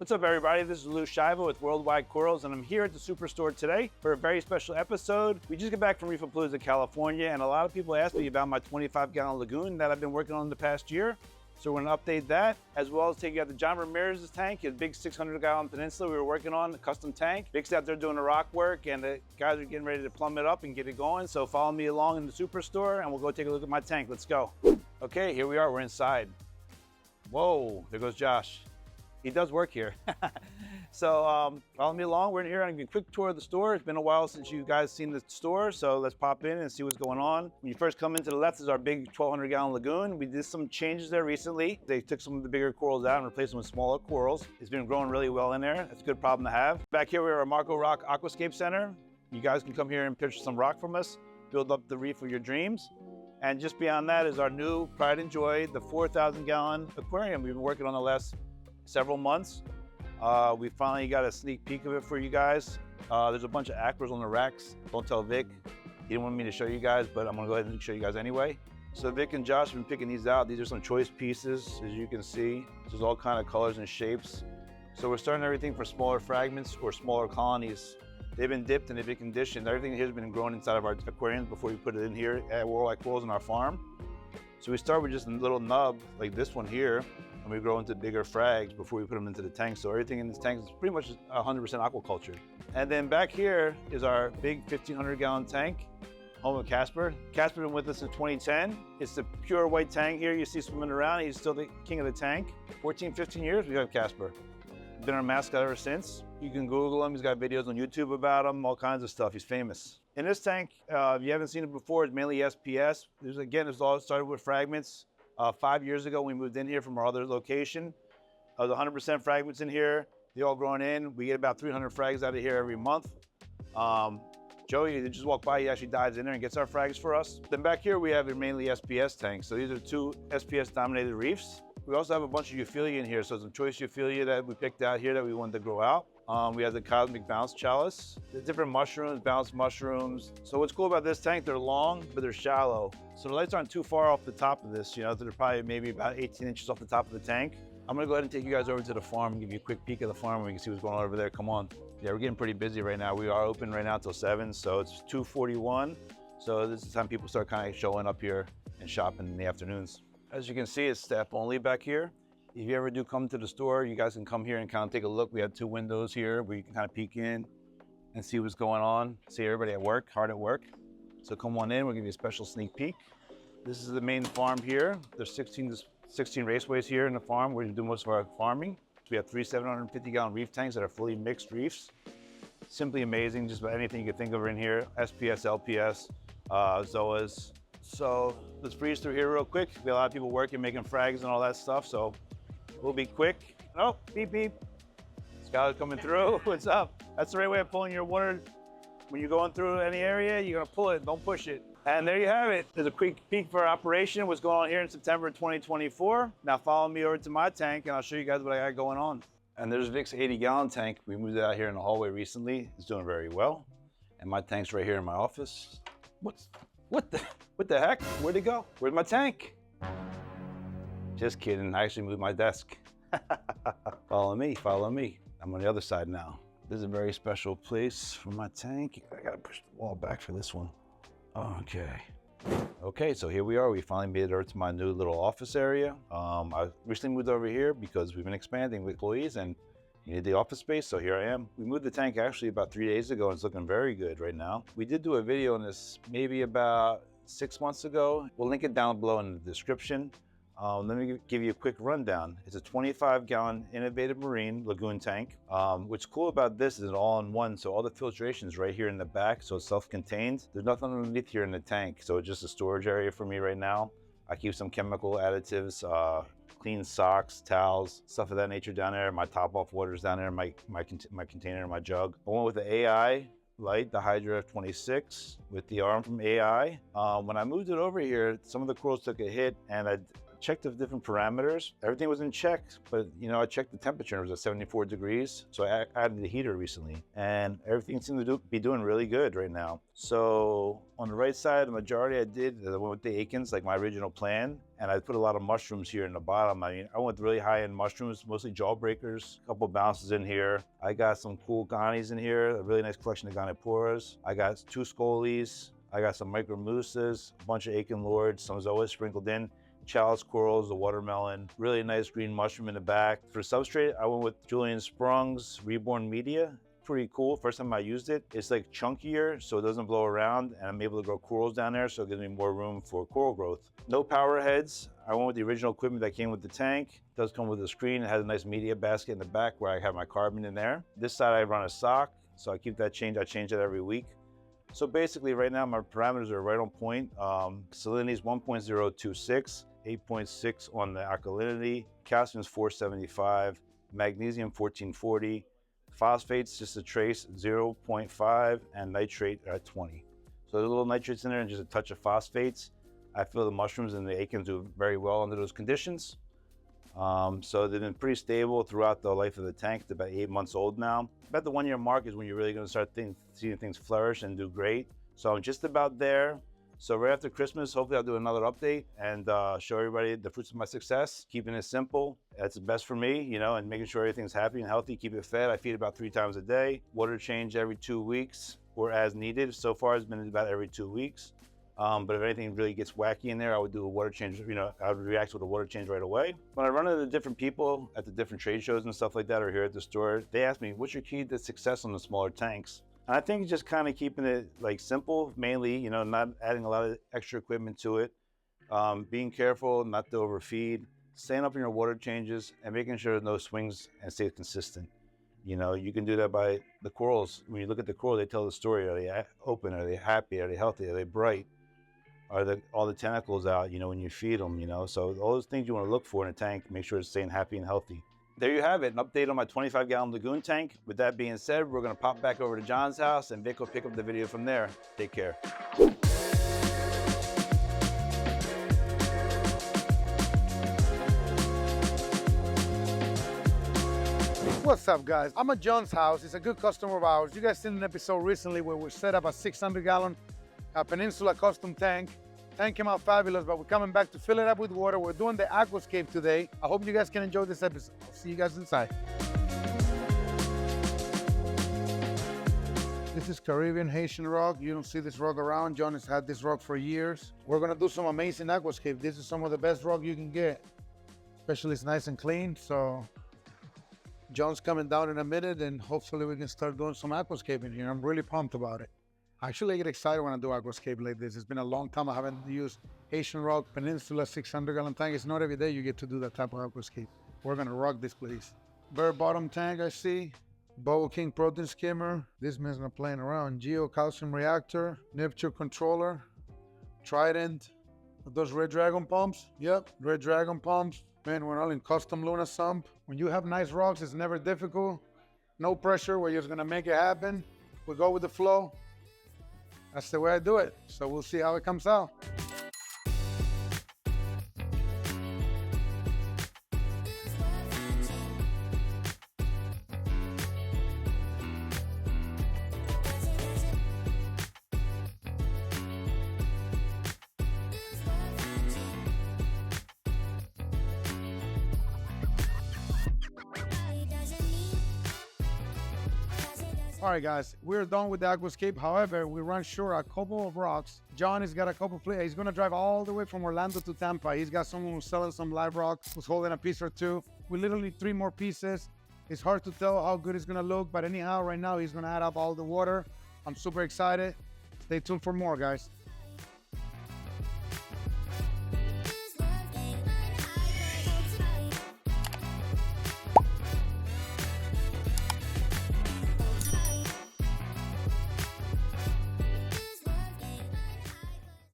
What's up, everybody? This is Lou Shiva with Worldwide Corals, and I'm here at the Superstore today for a very special episode. We just got back from Reefapalooza, California, and a lot of people asked me about my 25-gallon lagoon that I've been working on the past year. So we're gonna update that, as well as take you out to John Ramirez's tank, his big 600-gallon Peninsula we were working on, a custom tank. Vic's out there doing the rock work, and the guys are getting ready to plumb it up and get it going. So follow me along in the Superstore, and we'll go take a look at my tank. Let's go. Okay, here we are, we're inside. Whoa, there goes Josh. He does work here. So follow me along. We're in here. I'm gonna give you a quick tour of the store. It's been a while since you guys seen the store, so let's pop in and see what's going on. When you first come into the left is our big 1,200-gallon lagoon. We did some changes there recently. They took some of the bigger corals out and replaced them with smaller corals. It's been growing really well in there. That's a good problem to have. Back here we are at Marco Rock Aquascape Center. You guys can come here and purchase some rock from us, build up the reef of your dreams. And just beyond that is our new pride and joy, the 4,000-gallon aquarium we've been working on the last several months. We finally got a sneak peek of it for you guys. There's a bunch of aquas on the racks. Don't tell Vic. He didn't want me to show you guys, but I'm gonna go ahead and show you guys anyway. So Vic and Josh have been picking these out. These are some choice pieces, as you can see. There's all kind of colors and shapes. So we're starting everything for smaller fragments or smaller colonies. They've been dipped and they've been conditioned. Everything here has been grown inside of our aquariums before we put it in here at Worldwide Corals in our farm. So we start with just a little nub like this one here, and we grow into bigger frags before we put them into the tank. So everything in this tank is pretty much 100% aquaculture. And then back here is our big 1,500-gallon tank, home of Casper. Casper's been with us since 2010. It's the pure white tank here you see swimming around. He's still the king of the tank. 14, 15 years we got Casper. Been our mascot ever since. You can Google him. He's got videos on YouTube about him, all kinds of stuff. He's famous. In this tank, if you haven't seen it before, it's mainly SPS. It's all started with fragments. 5 years ago, we moved in here from our other location. There's 100% fragments in here. They're all growing in. We get about 300 frags out of here every month. Joey, they just walk by, he actually dives in there and gets our frags for us. Then back here, we have mainly SPS tanks. So these are 2 SPS-dominated reefs. We also have a bunch of Euphyllia in here. So some choice Euphyllia that we picked out here that we wanted to grow out. We have the Cosmic Bounce Chalice, the different mushrooms, bounce mushrooms. So what's cool about this tank, they're long, but they're shallow. So the lights aren't too far off the top of this, they're probably maybe about 18 inches off the top of the tank. I'm gonna go ahead and take you guys over to the farm and give you a quick peek of the farm and we can see what's going on over there. Come on. Yeah, we're getting pretty busy right now. We are open right now till 7, so it's 2:41. So this is the time people start kind of showing up here and shopping in the afternoons. As you can see, it's staff only back here. If you ever do come to the store, you guys can come here and kind of take a look. We have 2 windows here where you can kind of peek in and see what's going on. See everybody at work, hard at work. So come on in, we'll give you a special sneak peek. This is the main farm here. There's 16 raceways here in the farm where we do most of our farming. We have 3 750-gallon reef tanks that are fully mixed reefs. Simply amazing, just about anything you can think of are in here. SPS, LPS, ZOAs. So let's breeze through here real quick. We have a lot of people working, making frags and all that stuff, so we'll be quick. Oh, beep, beep. Skylar's coming through. What's up? That's the right way of pulling your water. When you're going through any area, you're gonna pull it, don't push it. And there you have it. There's a quick peek for our operation, what's going on here in September 2024. Now follow me over to my tank and I'll show you guys what I got going on. And there's Vic's 80-gallon tank. We moved it out here in the hallway recently. It's doing very well. And my tank's right here in my office. What the heck? Where'd it go? Where's my tank? Just kidding, I actually moved my desk. Follow me, follow me. I'm on the other side now. This is a very special place for my tank. I gotta push the wall back for this one. Okay, so here we are. We finally made it over to my new little office area. I recently moved over here because we've been expanding with employees and needed the office space, so here I am. We moved the tank actually about 3 days ago and it's looking very good right now. We did do a video on this maybe about 6 months ago. We'll link it down below in the description. Let me give you a quick rundown. It's a 25-gallon innovative marine lagoon tank. What's cool about this is it's all-in-one, so all the filtration is right here in the back, so it's self-contained. There's nothing underneath here in the tank, so it's just a storage area for me right now. I keep some chemical additives, clean socks, towels, stuff of that nature down there. My top-off water's down there, my container, my jug. I went with the AI light, the Hydra F26 with the arm from AI. When I moved it over here, some of the corals took a hit and checked the different parameters. Everything was in check, but you know, I checked the temperature and it was at 74 degrees. So I added the heater recently and everything seemed to be doing really good right now. So on the right side, the majority I went with the Acans, like my original plan. And I put a lot of mushrooms here in the bottom. I mean, I went with really high-end mushrooms, mostly jawbreakers, a couple bounces in here. I got some cool Ghanies in here, a really nice collection of Ghaniporas. I got 2 Scolies. I got some micro mousses, a bunch of Acan lords, some is always sprinkled in. Chalice corals, the watermelon, really nice green mushroom in the back. For substrate, I went with Julian Sprung's Reborn Media. Pretty cool. First time I used it, it's like chunkier so it doesn't blow around and I'm able to grow corals down there, so it gives me more room for coral growth. No power heads. I went with the original equipment that came with the tank. It does come with a screen. It has a nice media basket in the back where I have my carbon in there. This side I run a sock, so I keep that changed. I change it every week. So basically right now my parameters are right on point. Salinity is 1.026, 8.6 on the alkalinity, calcium is 475, magnesium 1440, phosphates just a trace 0.5, and nitrate at 20. So there's a little nitrates in there and just a touch of phosphates. I feel the mushrooms and the Acans do very well under those conditions. So they've been pretty stable throughout the life of the tank. They're about 8 months old now. About the 1 year mark is when you're really gonna start seeing things flourish and do great. So I'm just about there. So right after Christmas, hopefully I'll do another update and show everybody the fruits of my success, keeping it simple. That's the best for me, you know, and making sure everything's happy and healthy, keep it fed. I feed about 3 times a day. Water change every 2 weeks or as needed. So far it's been about every 2 weeks. But if anything really gets wacky in there, I would do a water change, you know, I would react with a water change right away. When I run into the different people at the different trade shows and stuff like that, or here at the store, they ask me, what's your key to success on the smaller tanks? And I think just kind of keeping it like simple, mainly, you know, not adding a lot of extra equipment to it, being careful not to overfeed, staying up in your water changes, and making sure there's no swings and stay consistent. You know, you can do that by the corals. When you look at the coral, they tell the story. Are they open? Are they happy? Are they healthy? Are they bright? Are all the tentacles out, you know, when you feed them, you know? So all those things you want to look for in a tank, make sure it's staying happy and healthy. There you have it, an update on my 25-gallon lagoon tank. With that being said, we're gonna pop back over to John's house and Vic will pick up the video from there. Take care. What's up, guys? I'm at John's house. It's a good customer of ours. You guys seen an episode recently where we set up a 600-gallon Peninsula custom tank. Tank came out fabulous, but we're coming back to fill it up with water. We're doing the Aquascape today. I hope you guys can enjoy this episode. I'll see you guys inside. This is Caribbean Haitian rock. You don't see this rock around. John has had this rock for years. We're gonna do some amazing Aquascape. This is some of the best rock you can get. Especially it's nice and clean, so John's coming down in a minute and hopefully we can start doing some Aquascape in here. I'm really pumped about it. Actually, I get excited when I do Aquascape like this. It's been a long time I haven't used Haitian rock, Peninsula 600-gallon tank. It's not every day you get to do that type of Aquascape. We're gonna rock this place. Bare bottom tank I see. Bubble King protein skimmer. This man's not playing around. Geo calcium reactor. Neptune controller. Trident. Those red dragon pumps. Yep, red dragon pumps. Man, we're all in custom Luna sump. When you have nice rocks, it's never difficult. No pressure, we're just gonna make it happen. We go with the flow. That's the way I do it. So we'll see how it comes out. All right, guys, we're done with the Aquascape. However, we run short a couple of rocks. John has got a couple of He's gonna drive all the way from Orlando to Tampa. He's got someone who's selling some live rock, who's holding a piece or two. We literally 3 more pieces. It's hard to tell how good it's gonna look, but anyhow, right now he's gonna add up all the water. I'm super excited. Stay tuned for more, guys.